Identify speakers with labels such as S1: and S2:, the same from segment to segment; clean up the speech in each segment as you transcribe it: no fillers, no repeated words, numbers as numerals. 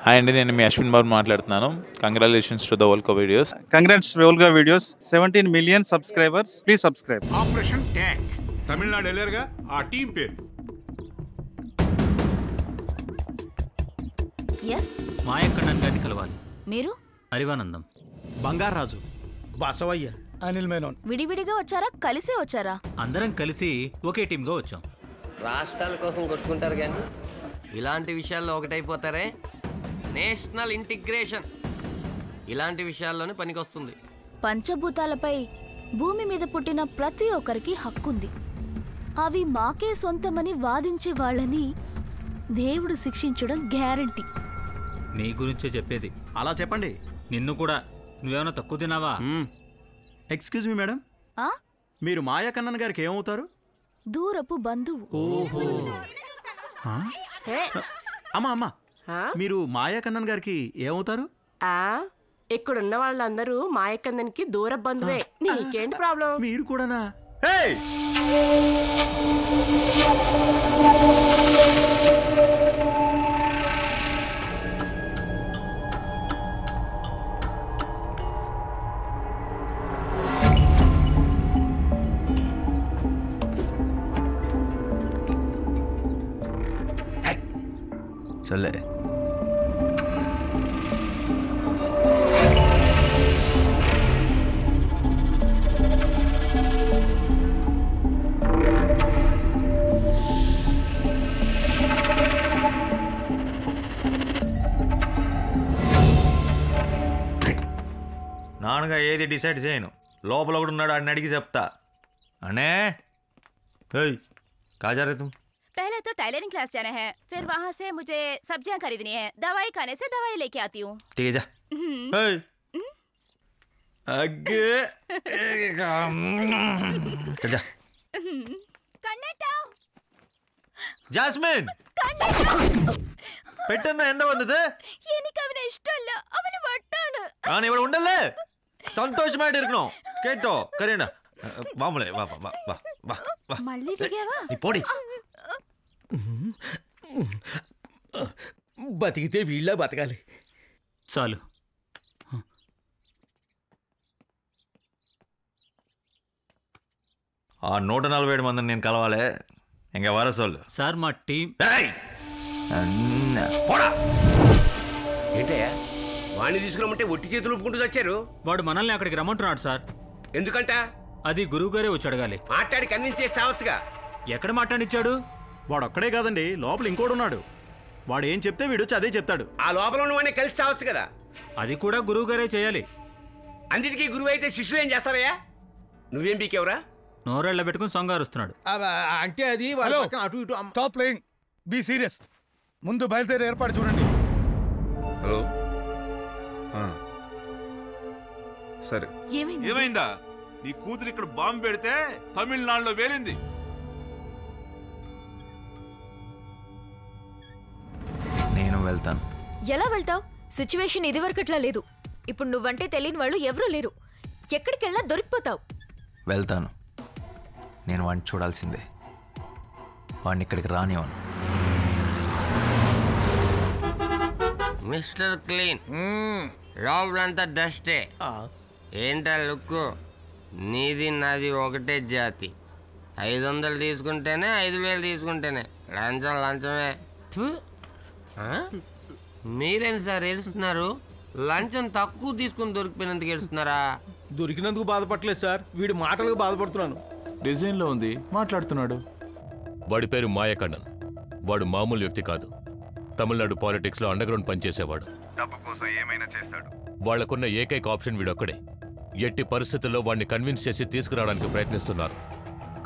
S1: Hi అండి, నేను మీ అశ్విన్ బాబు మాట్లాడుతున్నాను. Congratulations to the Volga videos.
S2: Congrats Volga videos. 17 million subscribers. Please subscribe.
S3: Operation tank Tamil Nadu వెళ్ళారుగా, ఆ టీం పేరు.
S4: ఎస్,
S5: మాయక్కడన్ గారిని కలవాలి.
S4: మీరు?
S5: హరివానందం,
S6: బంగారాజు, బసవయ్య, అనిల్ మేనోన్.
S4: విడివిడిగా వచ్చారా, కలిసే వచ్చారా?
S5: అందరం కలిసి ఒకే టీంగా వచ్చాం.
S7: రాష్ట్రాల కోసం కొట్టుకుంటారు కానీ ఇలాంటి విషయాల్లో ఒకటైపోతారే. నేషనల్ ఇంటిగ్రేషన్ ఇలాంటి విషయాల్లోనే పనికొస్తుంది.
S4: పంచభూతాలపై భూమి మీద పుట్టిన ప్రతి ఒక్కరికి హక్కుంది. అవి మాకే సొంతమని వాదించే వాళ్ళని దేవుడు శిక్షించడం గ్యారంటీ.
S5: నీ గురించే చెప్పేది.
S6: అలా చెప్పండి.
S5: నిన్ను కూడా. నువ్వేమైనా తక్కువ తిన్నావా?
S6: ఎక్స్క్యూజ్ మీ మేడం,
S4: ఆ
S6: మీరు మాయా కన్నన్ గారికి ఏమవుతారు?
S4: దూరపు బంధువు.
S6: ఓహో. అమ్మా అమ్మా, మీరు మాయా కన్నన్ గారికి ఏమవుతారు?
S8: ఇక్కడున్న వాళ్ళందరూ మాయకందనికి దూర బంధువే. నీకేంటి ప్రాబ్లం?
S6: మీరు కూడానా?
S9: చల్లే. నాన్నగా ఏది డిసైడ్ చేయను. లోపల ఒకడు ఉన్నాడు, ఆడిని అడిగి చెప్తా. అనే కాజా రే తుమ్.
S10: पहले तो टाइलरिंग क्लास जाना है, फिर वहाँ से मुझे सब्जियाँ खरीदनी है, दवाई खाने से दवाई लेके आती हूँ.
S9: ठीक है जा. अगे चल जा. ಜಾಸ್ಮಿನ್ ಪೆಟ್ಟನ್ನ ಎಂದ ಬಂದದೆ?
S10: എനിക്ക് അവനെ ഇഷ്ടമല്ല, അവന് വട്ടാണ്.
S9: ನಾನು ഇവിടെ ഉണ്ടല്ലേ, ಸಂತೋಷമായിട്ട് ഇരിക്കണോ? കേട്ടോ കരീന, വാമലേ വാ വാ വാ വാ വാ.
S10: మళ్ళీ దిగావా?
S9: నీ పోడి.
S6: బతికితే వీళ్ళ బతకాలి.
S5: చాలు.
S9: ఆ 147 మందిని నేను కలవాలి. ఇంకా వరసోళ్ళు
S5: సార్ మా టీం.
S3: ఏంటయ్యా వాణ్ణి తీసుకురమ్మంటే ఒట్టి చేతులు ఒప్పుకుంటూ వచ్చారు?
S5: వాడు మనల్ని అక్కడికి రమ్మంటున్నాడు సార్.
S3: ఎందుకంట?
S5: అది గురువు గారే వచ్చి అడగాలి.
S3: మాట్లాడి కన్విన్స్ చేసి చావచ్చుగా.
S5: ఎక్కడ మాట్లాడిచ్చాడు?
S6: వాడొక్కడే కాదండి, లోపల ఇంకోడు ఉన్నాడు. వాడు ఏం చెప్తే వీడు అదే చెప్తాడు.
S3: ఆ లోపల ఉన్నవాడిని కలిసి చావచ్చు కదా.
S5: అది కూడా గురువు గారే చేయాలి.
S3: అన్నిటికీ గురువు అయితే శిష్యులు ఏం చేస్తారయ్యా? నువ్వేం పీకేవరా?
S5: నోరెళ్ళ పెట్టుకుని సొంగారుస్తున్నాడు.
S6: అంటే అది అటు ఇటు.
S11: Stop playing, be serious. ముందు బయలుదేరి ఏర్పాటు చూడండి.
S12: హలో, సరే.
S3: ఏమైందా? నీ కూతురు ఇక్కడ బాంబు పెడితే తమిళనాడులో వేలింది.
S9: నేను వెళ్తాను.
S4: ఎలా వెళ్తావు? సిచ్యువేషన్ ఇదివరకట్లా లేదు. ఇప్పుడు నువ్వంటే తెలియని వాళ్ళు ఎవరూ లేరు. ఎక్కడికి వెళ్ళా దొరికిపోతావు.
S9: వెళ్తాను. నేను వాడిని చూడాల్సిందే. వాడిని ఇక్కడికి రానివ్వను.
S7: మిస్టర్ క్లీన్, లోపలంతా డస్టే. ఏంటా లుక్? నీది నాది ఒకటే జాతి. 500 తీసుకుంటేనే 5000 తీసుకుంటేనే లంచమే. మీరేంటి సార్ ఏడుస్తున్నారు? లంచం తక్కువ తీసుకుని దొరికిపోయినందుకు ఏడుస్తున్నారా?
S6: దొరికినందుకు బాధపడలేదు సార్, వీడి మాటలకు బాధపడుతున్నాను.
S1: డిజైన్లో ఉంది, మాట్లాడుతున్నాడు.
S13: వాడి పేరు మాయకണ്ണన్. వాడు మామూలు వ్యక్తి కాదు. తమిళనాడు పాలిటిక్స్లో అండర్గ్రౌండ్ పనిచేసేవాడు.
S12: డబ్బు కోసం ఏమైనా చేస్తాడు.
S13: వాళ్లకున్న ఏకైక ఆప్షన్ వీడొక్కడే. ఎట్టి పరిస్థితుల్లో వాడిని కన్విన్స్ చేసి తీసుకురావడానికి ప్రయత్నిస్తున్నారు.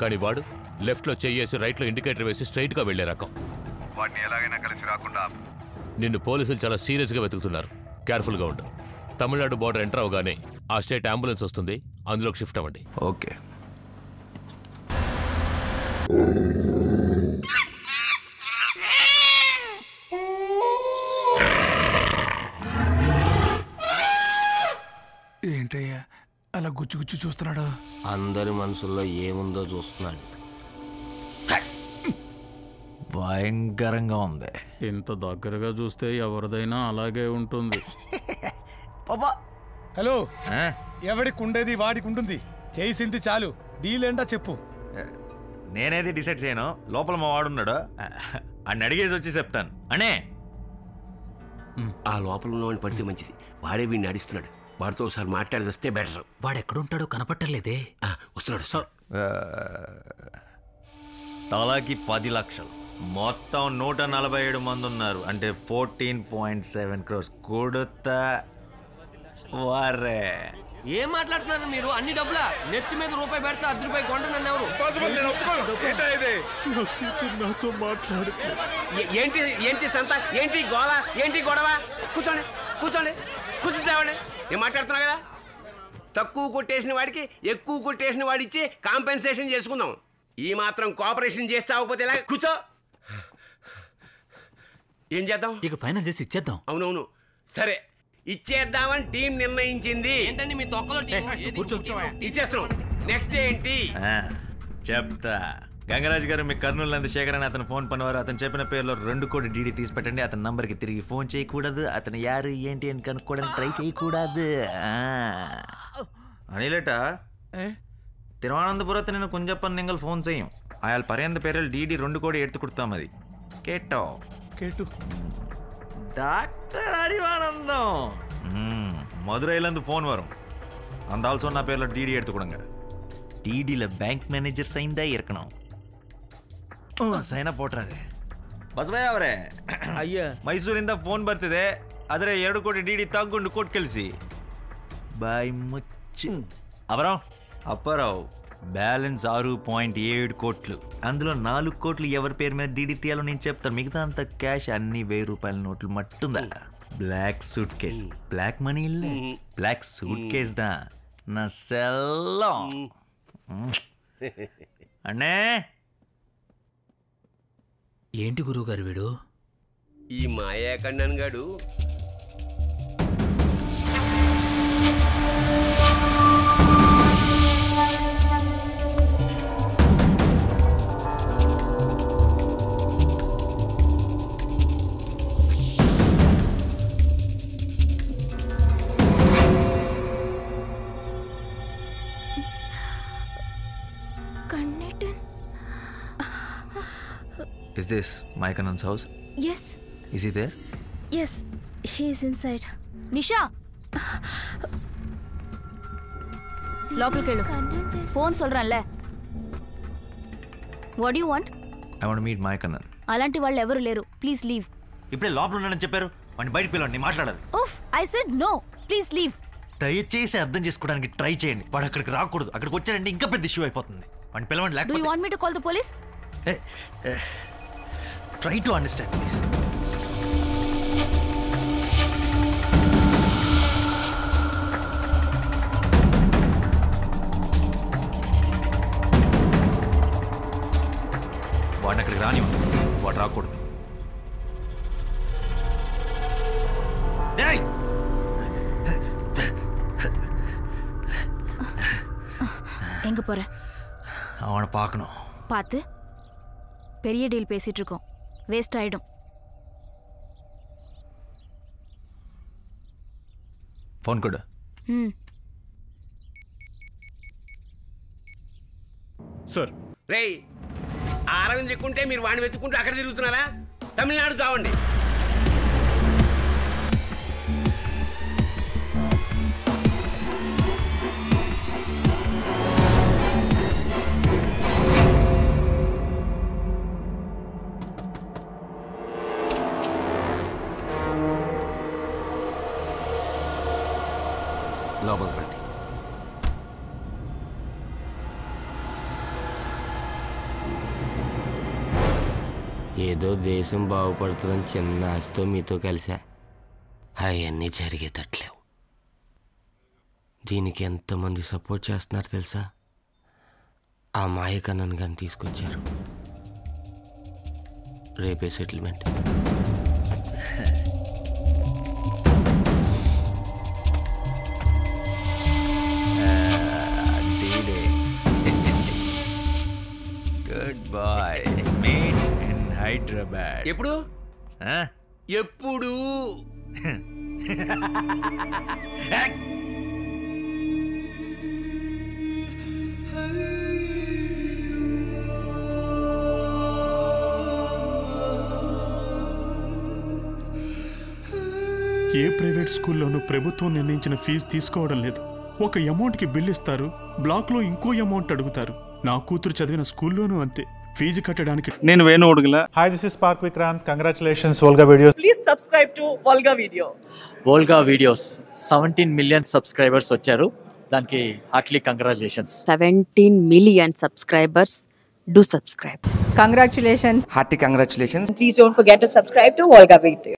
S13: కానీ వాడు లెఫ్ట్లో చెయ్యేసి రైట్లో ఇండికేటర్ వేసి స్ట్రైట్గా వెళ్లే రకం.
S12: వాడిని ఎలాగైనా కలిసి రాకుండా
S13: నిన్ను పోలీసులు చాలా సీరియస్గా వెతుకుతున్నారు. కేర్ఫుల్గా ఉండు. తమిళనాడు బోర్డర్ ఎంటర్ అవగానే ఆ స్టేట్ అంబులెన్స్ వస్తుంది, అందులోకి షిఫ్ట్ అవ్వండి.
S9: ఓకే.
S11: ఏంటయ్యా అలా గుచ్చి చూస్తున్నాడు?
S7: అందరి మనసుల్లో ఏముందో చూస్తున్నాడు.
S9: భయంకరంగా ఉంది.
S6: ఇంత దగ్గరగా చూస్తే ఎవరిదైనా అలాగే ఉంటుంది.
S11: హలో, ఎవడికి ఉండేది వాడికి ఉంటుంది. చేసింది చాలు, డీల్ ఏంటో చెప్పు.
S9: నేనేది డిసైడ్ చేయను, లోపల మా వాడున్నాడు, అన్ని అడిగేసి వచ్చి చెప్తాను. అనే
S14: ఆ లోపల ఉన్నవాడిని పడితే మంచిది. వాడే వీడిని నడుస్తున్నాడు. వాడితో ఒకసారి మాట్లాడి వస్తే బెటర్.
S5: వాడు ఎక్కడుంటాడో కనపట్టలేదే.
S14: వస్తున్నాడు సార్.
S9: తలాకి 10 లక్షలు, మొత్తం 147 మంది ఉన్నారు, అంటే 14.7 crores. కొడుతా వారే.
S7: ఏం మాట్లాడుతున్నారు మీరు? అన్ని డబ్బులా? నెత్తి మీద రూపాయి పెడితే 10 రూపాయి కొండ నన్ను ఎవరు?
S6: నాతో మాట్లాడు.
S14: ఏంటి ఏంటి సంత, ఏంటి గోళ, ఏంటి గొడవ? కూర్చోండి కూర్చోండి కూర్చోండి. ఏం మాట్లాడుతున్నా కదా? తక్కువ కొట్టేసిన వాడికి ఎక్కువ కొట్టేసిన వాడిచ్చి కాంపెన్సేషన్ చేసుకుందాం. ఈ మాత్రం కోఆపరేషన్ చేస్తే అవ్వకపోతే ఇలా కూర్చో. ఏం చేద్దాం?
S5: ఇక ఫైనల్ చేసి ఇచ్చేద్దాం.
S14: అవునవును, సరే ఇచ్చేద్దామని టీం నిర్ణయించింది.
S7: ఏంటండి మీ తొక్కలో
S14: ఇచ్చేస్తున్నాం. నెక్స్ట్ ఏంటి
S9: చెప్తా. గంగరాజు గారు, మీ కర్నూలు నందు శేఖర్ అని అతను ఫోన్ పనివారు. అతను చెప్పిన పేరులో 2 కోటి డీడీ తీసి పెట్టండి. అతని నంబర్కి తిరిగి ఫోన్ చేయకూడదు. అతను యారు ఏంటి అని కనుక్కోవడానికి ట్రై చేయకూడదు. అనిలేట തിരുവനന്തപുരത്ത് നിന്ന് കുഞ്ചപ്പൻ നിങ്ങൾ ഫോൺ ചെയ്യും. അയാൾ പറയുന്ന പേരിൽ DD 2 കോടി എടുത്തു കൊടുത്താൽ മതി. കേട്ടോ?
S11: കേട്ടു.
S9: டாக்டர் அறிவானந்தம். மதுரையிலேருந்து ஃபோன் வரும். அந்த ஆள் சொன்ன பேரில் DD எடுத்து கொடுங்க. DDயில் பேங்க் மேனேஜர் சைன் தான் இருக்கணும். ಸೈನ போட்டுறாரு. ಬಸವಯ್ಯ ಅವರೇ, ಅಯ್ಯ, ಮೈಸೂರಿಂದ ಫೋನ್ ಬರ್ತಿದೆ. ಆದರೆ 2 ಕೋಟಿ DD ತಗೊಂಡು ಕೊಟ್ಟು ಕಳಿಸಿ. ಬಾಯ್ ಮುಚ್ಚಿ. అప్పారావు, బ్యాలెన్స్ 6.7 కోట్లు. అందులో 4 కోట్లు ఎవరి పేరు మీద DD తీయాలో నేను చెప్తాను. మిగతా అంత క్యాష్, అన్ని 1000 రూపాయల నోట్లు మట్టుందా. Black suitcase, black money இல்ல, బ్లాక్ సూట్ కేస్ దా నా సెల్లో. అన్నే
S5: ఏంటి గురువు గారు వీడు?
S14: ఈ మాయా కണ്ണన్ గాడు
S9: Is this Mike Anand's house?
S4: Yes.
S9: Is he there?
S4: Yes, he is inside. Nisha, లోపలికి వెళ్ళు. ఫోన్ சொல்றேன்ல. What do you want?
S9: I want to meet Mike Anand.
S4: అలాంటి వాళ్ళు ఎవరు లేరు. Please leave.
S9: ఇప్పుడే లోపల ఉన్నాడని చెప్పారు. వాడిని బయటికి పిలవండి, మాట్లాడాలి.
S4: ఉఫ్, I said no. Please leave.
S9: దయచేసి అర్థం చేసుకోవడానికి ట్రై చేయండి. వాడు అక్కడికి రాకూడదు. అక్కడికి వచ్చాడంటే ఇంకా పెద్ద ఇష్యూ అయిపోతుంది. వాడిని పిలవండి.
S4: Do you want me to call the police?
S9: Try to understand, please. వాడిని అక్కడికి రానివ్వండి. వాడు రాకూడదు.
S4: எங்க போற?
S9: அவனை பார்க்கணும்.
S4: பார்த்து பெரிய டீல் பேசிட்டு இருக்கோம். வேஸ்ட் ஆயிடும்.
S9: ఫోన్ కొడు.
S14: సార్, రేయ్, అరవింద్ ఎక్కుంటే మీరు వాడిని వెతుక్కుంటూ అక్కడ తిరుగుతున్నారా? తమిళనాడు చావండి. లోపలికి రండి. ఏదో దేశం బాగుపడుతుందని చిన్న ఆశతో మీతో కలిసా. అవన్నీ జరిగేటట్లేవు. దీనికి ఎంతమంది సపోర్ట్ చేస్తున్నారు తెలుసా? ఆ మాయకన్నన్ గారిని తీసుకొచ్చారు. రేపే settlement.
S9: Good boy. Meet in Hyderabad. Bad.
S14: ఎప్పుడు
S9: ఆ?
S14: ఎప్పుడు
S15: ఏ ప్రైవేట్ స్కూల్లోనూ ప్రభుత్వం నిర్ణయించిన ఫీజు తీసుకోవడం లేదు. ఒక అమౌంట్కి బిల్ ఇస్తారు, బ్లాక్లో ఇంకో అమౌంట్ అడుగుతారు. నా కూతురు చదివిన స్కూల్లోనూ అంతే. ఫీజు కట్టడానికి
S2: నేను Venu Udugula.
S16: Hi, this is Park Vikrant. Congratulations, Volga Videos.
S17: Please subscribe to Volga Video.
S18: Volga Videos 17 million subscribers వచ్చారు. దానికి Hartley congratulations.
S19: 17 million subscribers. Do subscribe.
S17: Congratulations.
S7: Hearty congratulations.
S17: Please don't forget to subscribe to Volga Video.